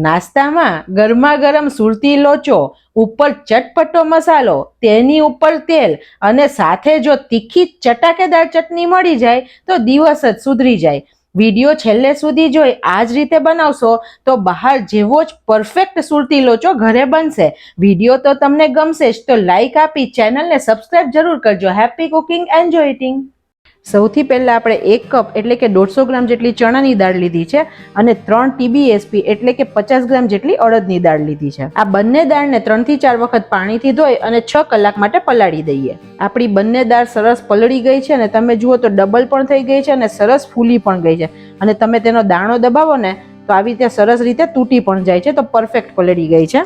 નાસ્તામાં ગરમા ગરમ સુરતી લોચો, ઉપર ચટપટો મસાલો, તેની ઉપર તેલ અને સાથે જો તીખી ચટાકેદાર ચટણી મળી જાય તો દિવસ જ સુધરી જાય. વિડીયો છેલ્લે સુધી જોઈ આ જ રીતે બનાવશો તો બહાર જેવો જ પરફેક્ટ સુરતી લોચો ઘરે બનશે. વિડીયો તો તમને ગમશે જ, તો લાઈક આપી ચેનલને સબસ્ક્રાઇબ જરૂર કરજો. Happy cooking, enjoy eating. સૌથી પહેલા આપણે 1 કપ એટલે કે 150 ગ્રામ જેટલી ચણાની દાળ લીધી છે અને 3 TBSP એટલે કે 50 ગ્રામ જેટલી અડદની દાળ લીધી છે. આ બંને દાળને 3 થી 4 વખત પાણીથી ધોઈ અને 6 કલાક માટે પલાળી દઈએ. આપણી બંને દાળ સરસ પલળી ગઈ છે અને તમે જુઓ તો ડબલ પણ થઈ ગઈ છે અને સરસ ફૂલી પણ ગઈ છે અને તમે તેનો દાણો દબાવો ને તો આવી રીતે સરસ રીતે તૂટી પણ જાય છે. તો પરફેક્ટ પલળી ગઈ છે.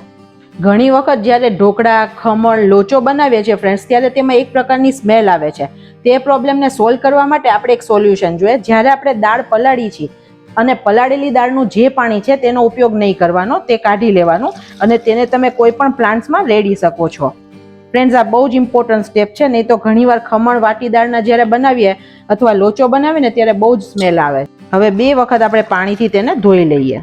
ઘણી વખત જ્યારે ઢોકળા, ખમણ, લોચો બનાવીએ છીએ ફ્રેન્ડ્સ, ત્યારે તેમાં એક પ્રકારની સ્મેલ આવે છે. તે પ્રોબ્લેમને સોલ્વ કરવા માટે આપણે એક સોલ્યુશન જોઈએ. જ્યારે આપણે દાળ પલાળી છીએ અને પલાળેલી દાળનું જે પાણી છે તેનો ઉપયોગ નહીં કરવાનો, તે કાઢી લેવાનું અને તેને તમે કોઈ પણ પ્લાન્ટ્સમાં રેડી શકો છો. ફ્રેન્ડ્સ, આ બહુ જ ઇમ્પોર્ટન્ટ સ્ટેપ છે. નહીં તો ઘણીવાર ખમણ વાટી દાળના જ્યારે બનાવીએ અથવા લોચો બનાવીને ત્યારે બહુ જ સ્મેલ આવે. હવે 2 વખત આપણે પાણીથી તેને ધોઈ લઈએ.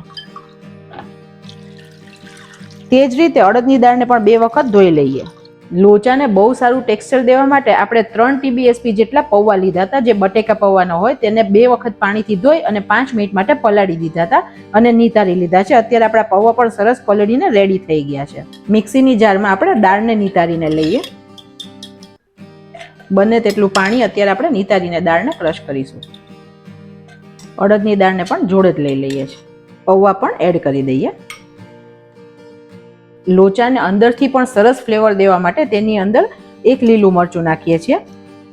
તે જ રીતે અડદની દાળને પણ 2 વખત ધોઈ લઈએ. લોચાને બહુ સારું ટેક્સચર દેવા માટે આપણે 3 TBSP જેટલા પૌવા લીધા હતા, જે બટેકા પૌવાનો હોય. તેને 2 વખત પાણીથી ધોઈ અને 5 મિનિટ માટે પલાળી દીધા હતા અને નીતારી લીધા છે. અત્યારે આપણા પૌવા પણ સરસ પલળીને રેડી થઈ ગયા છે. મિક્સીની જારમાં આપણે દાળને નીતારીને લઈએ. બને તેટલું પાણી અત્યારે આપણે નીતારીને દાળને ક્રશ કરીશું. અડદની દાળને પણ જોડે જ લઈ લઈએ છીએ. પૌવા પણ એડ કરી દઈએ. લોચાને અંદરથી પણ સરસ ફ્લેવર દેવા માટે તેની અંદર 1 લીલું મરચું નાખીએ છીએ.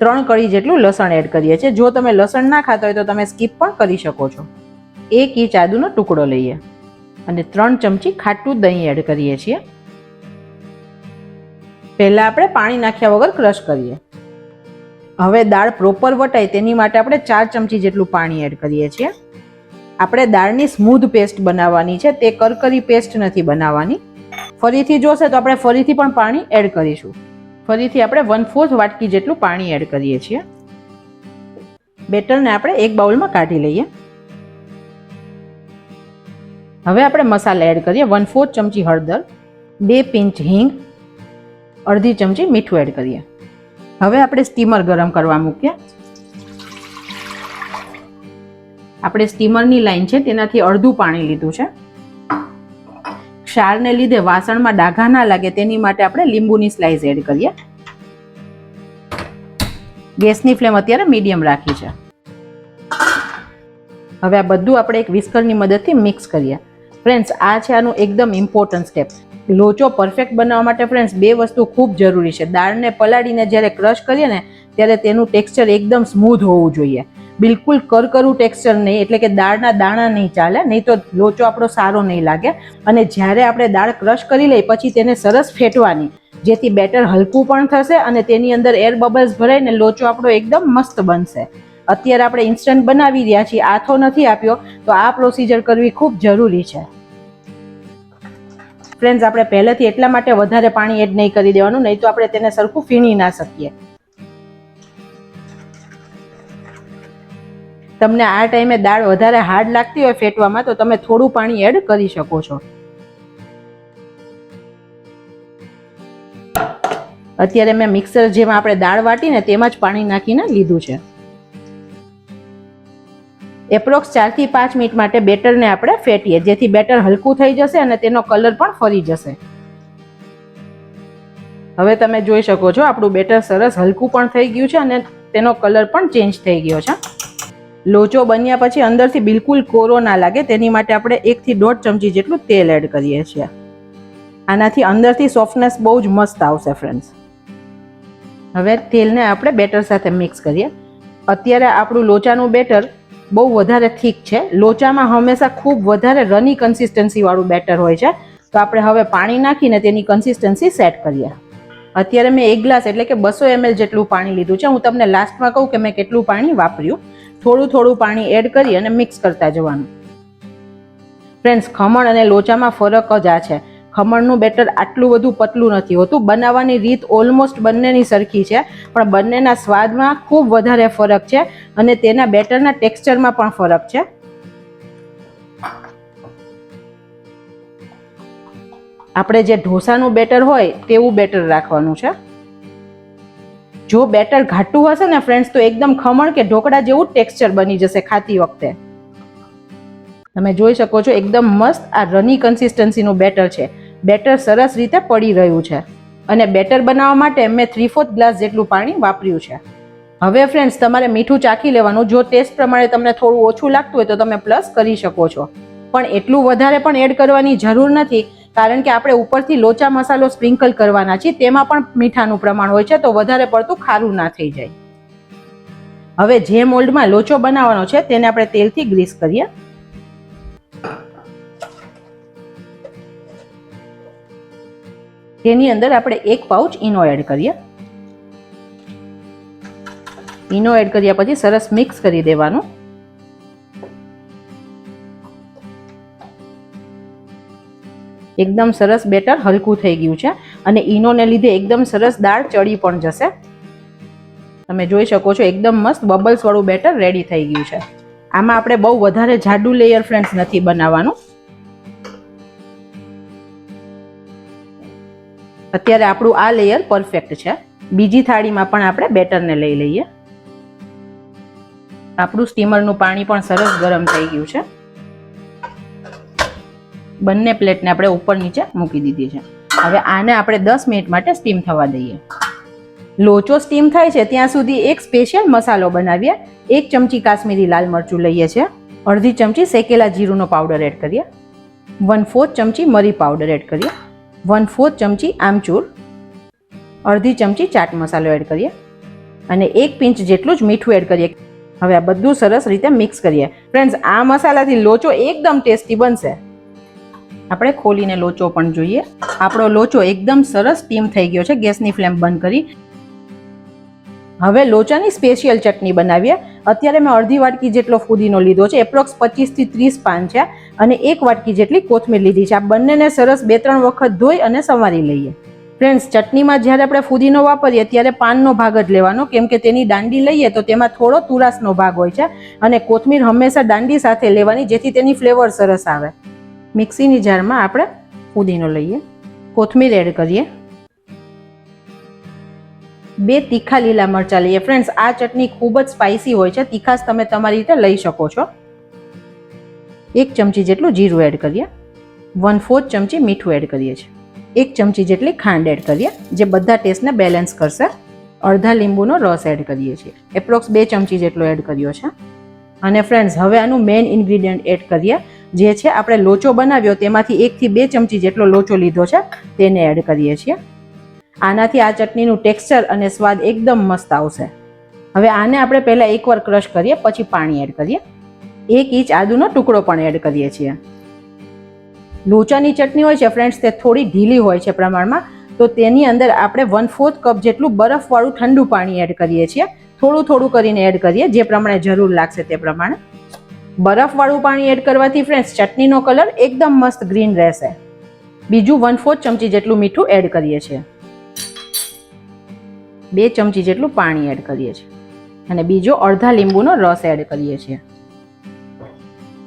3 કળી જેટલું લસણ એડ કરીએ છીએ. જો તમે લસણ ના ખાતા હોય તો તમે સ્કીપ પણ કરી શકો છો. 1 ઇંચ આદુનો ટુકડો લઈએ અને 3 ચમચી ખાટું દહીં એડ કરીએ છીએ. પહેલા આપણે પાણી નાખ્યા વગર ક્રશ કરીએ. હવે દાળ પ્રોપર વટાય તેની માટે આપણે 4 ચમચી જેટલું પાણી એડ કરીએ છીએ. આપણે દાળની સ્મૂધ પેસ્ટ બનાવવાની છે, તે કરકરી પેસ્ટ નથી બનાવવાની. ફરીથી જોશે તો આપણે ફરીથી પણ પાણી એડ કરીશું. ફરીથી આપણે 1/4 વાટકી જેટલું પાણી એડ કરીએ છીએ. બેટરને આપણે એક બાઉલમાં કાઢી લઈએ. હવે આપણે મસાલા એડ કરીએ. 1/4 ચમચી હળદર, 2 પિંચ હિંગ, અડધી ચમચી મીઠું એડ કરીએ. હવે આપણે સ્ટીમર ગરમ કરવા મૂકીએ. આપણે સ્ટીમરની લાઈન છે તેનાથી અડધું પાણી લીધું છે. ક્ષારને લીધે વાસણમાં ડાઘા ના લાગે તેની માટે આપણે લીંબુની સ્લાઈસ એડ કરીએ. ગેસની ફ્લેમ અત્યારે મીડિયમ રાખી છે. હવે આ બધું આપણે એક વિસ્કરની મદદથી મિક્સ કરીએ. ફ્રેન્ડ્સ, આ છે આનું એકદમ ઇમ્પોર્ટન્ટ સ્ટેપ. લોચો પરફેક્ટ બનાવવા માટે ફ્રેન્ડ્સ 2 વસ્તુ ખૂબ જરૂરી છે. દાળને પલાળીને જ્યારે ક્રશ કરીએ ને ત્યારે તેનું ટેક્સચર એકદમ સ્મૂધ હોવું જોઈએ. બિલકુલ કરકરું ટેક્સચર નહીં, એટલે કે દાળના દાણા નહીં ચાલે, નહીં તો લોચો આપણો સારો નહીં લાગે. અને જ્યારે આપણે દાળ ક્રશ કરી લઈ પછી તેને સરસ ફેટવાની, જેથી બેટર હલકું પણ થશે અને તેની અંદર એર બબલ્સ ભરાઈને લોચો આપણો એકદમ મસ્ત બનશે. અત્યારે આપણે ઇન્સ્ટન્ટ બનાવી રહ્યા છીએ, આથો નથી આપ્યો, તો આ પ્રોસિજર કરવી ખૂબ જરૂરી છે. ફ્રેન્ડ્સ, આપણે પહેલેથી એટલા માટે વધારે પાણી એડ નહીં કરી દેવાનું, નહીં તો આપણે તેને સરખું ફીણી ના શકીએ. તમને આ ટાઈમે દાળ વધારે હાર્ડ લાગતી હોય ફેટવામાં તો તમે થોડું પાણી એડ કરી શકો છો. અત્યારે મેં મિક્સર જેમાં આપણે દાળ વાટીને તેમાં જ પાણી નાખીને લીધું છે. એપ્રોક્સ 4 થી 5 મિનિટ માટે બેટરને આપણે ફેટીએ, જેથી બેટર હલકું થઈ જશે અને તેનો કલર પણ ફરી જશે. હવે તમે જોઈ શકો છો આપણું બેટર સરસ હલકું પણ થઈ ગયું છે અને તેનો કલર પણ ચેન્જ થઈ ગયો છે. લોચો બન્યા પછી અંદરથી બિલકુલ કોરો ના લાગે તેની માટે આપણે 1 થી 1.5 ચમચી જેટલું તેલ એડ કરીએ છીએ. આનાથી અંદરથી સોફ્ટનેસ બહુ જ મસ્ત આવશે ફ્રેન્ડ્સ. હવે તેલને આપણે બેટર સાથે મિક્સ કરીએ. અત્યારે આપણું લોચાનું બેટર બહુ વધારે થીક છે. લોચામાં હંમેશા ખૂબ વધારે રની કન્સિસ્ટન્સી વાળું બેટર હોય છે, તો આપણે હવે પાણી નાખીને તેની કન્સિસ્ટન્સી સેટ કરીએ. અત્યારે મેં 1 ગ્લાસ એટલે કે 200 ml જેટલું પાણી લીધું છે. હું તમને લાસ્ટમાં કહું કે મેં કેટલું પાણી વાપર્યું. થોડું થોડું પાણી એડ કરી અને મિક્સ કરતા જવાનું. ફ્રેન્ડ્સ, ખમણ અને લોચામાં ફરક જ આ છે. ખમણનું બેટર આટલું બધું પતલું નથી હોતું. બનાવવાની રીત ઓલમોસ્ટ બંનેની સરખી છે, પણ બંનેના સ્વાદમાં ખૂબ વધારે ફરક છે અને તેના બેટરના ટેક્સચરમાં પણ ફરક છે. આપણે જે ઢોસાનું બેટર હોય તેવું બેટર રાખવાનું છે. જો બેટર ઘાટું હશે ને ફ્રેન્ડ્સ તો એકદમ ખમણ કે ઢોકળા જેવું ટેક્સચર બની જશે ખાતી વખતે. તમે જોઈ શકો છો એકદમ મસ્ત આ રની કન્સિસ્ટન્સીનું બેટર છે. બેટર સરસ રીતે પડી રહ્યું છે અને બેટર બનાવવા માટે મેં 3/4 ગ્લાસ જેટલું પાણી વાપર્યું છે. હવે ફ્રેન્ડ્સ તમારે મીઠું ચાખી લેવાનું. જો ટેસ્ટ પ્રમાણે તમને થોડું ઓછું લાગતું હોય તો તમે પ્લસ કરી શકો છો, પણ એટલું વધારે પણ એડ કરવાની જરૂર નથી, કારણ કે આપણે ઉપરથી લોચા મસાલો સ્પ્રિંકલ કરવાના છીએ, તેમાં પણ મીઠાનું પ્રમાણ હોય છે, તો વધારે પડતું ખારું ના થઈ જાય. હવે જે મોલ્ડમાં લોચો બનાવવાનો છે તેને આપણે તેલથી ગ્રીસ કરીએ. તેની અંદર આપણે 1 પાઉચ ઈનો એડ કરીએ. ઈનો એડ કર્યા પછી સરસ મિક્સ કરી દેવાનું. એકદમ સરસ બેટર હલકું થઈ ગયું છે અને ઈનોને લીધે એકદમ સરસ દાળ ચડી પણ જશે. તમે જોઈ શકો છો એકદમ મસ્ત બબલ્સ વાળું બેટર રેડી થઈ ગયું છે. આમાં આપણે બહુ વધારે જાડું લેયર ફ્રેન્ડ્સ નથી બનાવવાનું. અત્યારે આપણું આ લેયર પરફેક્ટ છે. બીજી થાળીમાં પણ આપણે બેટરને લઈ લઈએ. આપણું સ્ટીમરનું પાણી પણ સરસ ગરમ થઈ ગયું છે. બંને પ્લેટને આપણે ઉપર નીચે મૂકી દીધી છે. હવે આને આપણે 10 મિનિટ માટે સ્ટીમ થવા દઈએ. લોચો સ્ટીમ થાય છે ત્યાં સુધી એક સ્પેશિયલ મસાલો બનાવીએ. 1 ચમચી કાશ્મીરી લાલ મરચું લઈએ છીએ, અડધી ચમચી શેકેલા જીરુંનો પાવડર એડ કરીએ, 1/4 ચમચી મરી પાવડર એડ કરીએ, 1/4 ચમચી આમચૂર, અડધી ચમચી ચાટ મસાલો એડ કરીએ અને 1 પિંચ જેટલું જ મીઠું એડ કરીએ. હવે આ બધું સરસ રીતે મિક્સ કરીએ. ફ્રેન્ડ્સ, આ મસાલાથી લોચો એકદમ ટેસ્ટી બનશે. આપણે ખોલીને લોચો પણ જોઈએ. આપણો લોચો એકદમ સરસ સ્ટીમ થઈ ગયો છે. ગેસની ફ્લેમ બંધ કરી હવે લોચાની સ્પેશિયલ ચટણી બનાવીએ. અત્યારે મેં અડધી વાટકી જેટલો ફુદીનો લીધો છે, એપ્રોક્સ 25 થી 30 પાન છે અને 1 વાટકી જેટલી કોથમીર લીધી છે. આ બંનેને સરસ 2-3 વખત ધોઈ અને સમારી લઈએ. ફ્રેન્ડ્સ, ચટણીમાં જ્યારે આપણે ફુદીનો વાપરીએ ત્યારે પાનનો ભાગ જ લેવાનો, કેમ કે તેની દાંડી લઈએ તો તેમાં થોડો તુરાસનો ભાગ હોય છે અને કોથમીર હંમેશા દાંડી સાથે લેવાની, જેથી તેની ફ્લેવર સરસ આવે. મિક્સીની જારમાં આપણે ફુદીનો લઈએ, કોથમીર એડ કરીએ, 2 તીખા લીલા મરચાં લઈએ. ફ્રેન્ડ્સ, આ ચટણી ખૂબ જ સ્પાઇસી હોય છે. તીખાશ તમે તમારી રીતે લઈ શકો છો. 1 ચમચી જેટલું જીરું એડ કરીએ, 1/4 ચમચી મીઠું એડ કરીએ છીએ, 1 ચમચી જેટલી ખાંડ એડ કરીએ, જે બધા ટેસ્ટને બેલેન્સ કરશે. અડધા લીંબુનો રસ એડ કરીએ છીએ, એપ્રોક્સ 2 ચમચી જેટલો એડ કર્યો છે. અને ફ્રેન્ડ્સ, હવે આનું મેઇન ઇન્ગ્રીડિયન્ટ એડ કરીએ, જે છે આપણે લોચો બનાવ્યો તેમાંથી 1 થી 2 ચમચી જેટલો લોચો લીધો છે, તેને એડ કરીએ છીએ. આનાથી આ ચટણીનું ટેક્સચર અને સ્વાદ એકદમ મસ્ત આવશે. હવે આને આપણે પહેલા એકવાર ક્રશ કરીએ, પછી પાણી એડ કરીએ. 1 ઇંચ આદુનો ટુકડો પણ એડ કરીએ છીએ. લોચાની ચટણી હોય છે ફ્રેન્ડ્સ, તે થોડી ઢીલી હોય છે પ્રમાણમાં, તો તેની અંદર આપણે 1/4 કપ જેટલું બરફવાળું ઠંડુ પાણી એડ કરીએ છીએ. થોડું થોડું કરીને એડ કરીએ, જે પ્રમાણે જરૂર લાગશે તે પ્રમાણે. બરફવાળું પાણી એડ કરવાથી ફ્રેન્ડ્સ ચટણીનો કલર એકદમ મસ્ત ગ્રીન રહેશે. બીજું 1/4 ચમચી જેટલું મીઠું એડ કરીએ છીએ, 2 ચમચી જેટલું પાણી એડ કરીએ છીએ અને બીજો અડધા લીંબુનો રસ એડ કરીએ છીએ.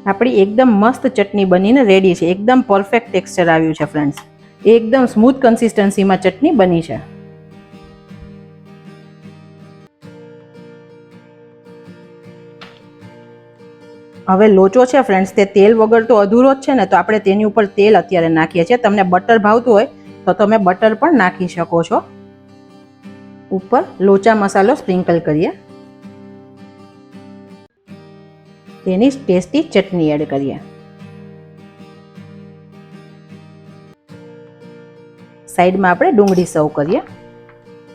આપણી એકદમ મસ્ત ચટણી બનીને રેડી છે. એકદમ પરફેક્ટ ટેક્સચર આવ્યું છે ફ્રેન્ડ્સ. એકદમ સ્મૂથ કન્સિસ્ટન્સીમાં ચટણી બની છે. હવે લોચો છે ફ્રેન્ડ્સ, તે તેલ વગર તો અધૂરો જ છે ને, તો આપણે તેની ઉપર તેલ અત્યારે નાખીએ છીએ. તમને બટર ભાવતું હોય તો તમે બટર પણ નાખી શકો છો. ઉપર લોચા મસાલો સ્પ્રિંકલ કરીએ, તેની ટેસ્ટી ચટણી એડ કરીએ. સાઈડમાં આપણે ડુંગળી સર્વ કરીએ.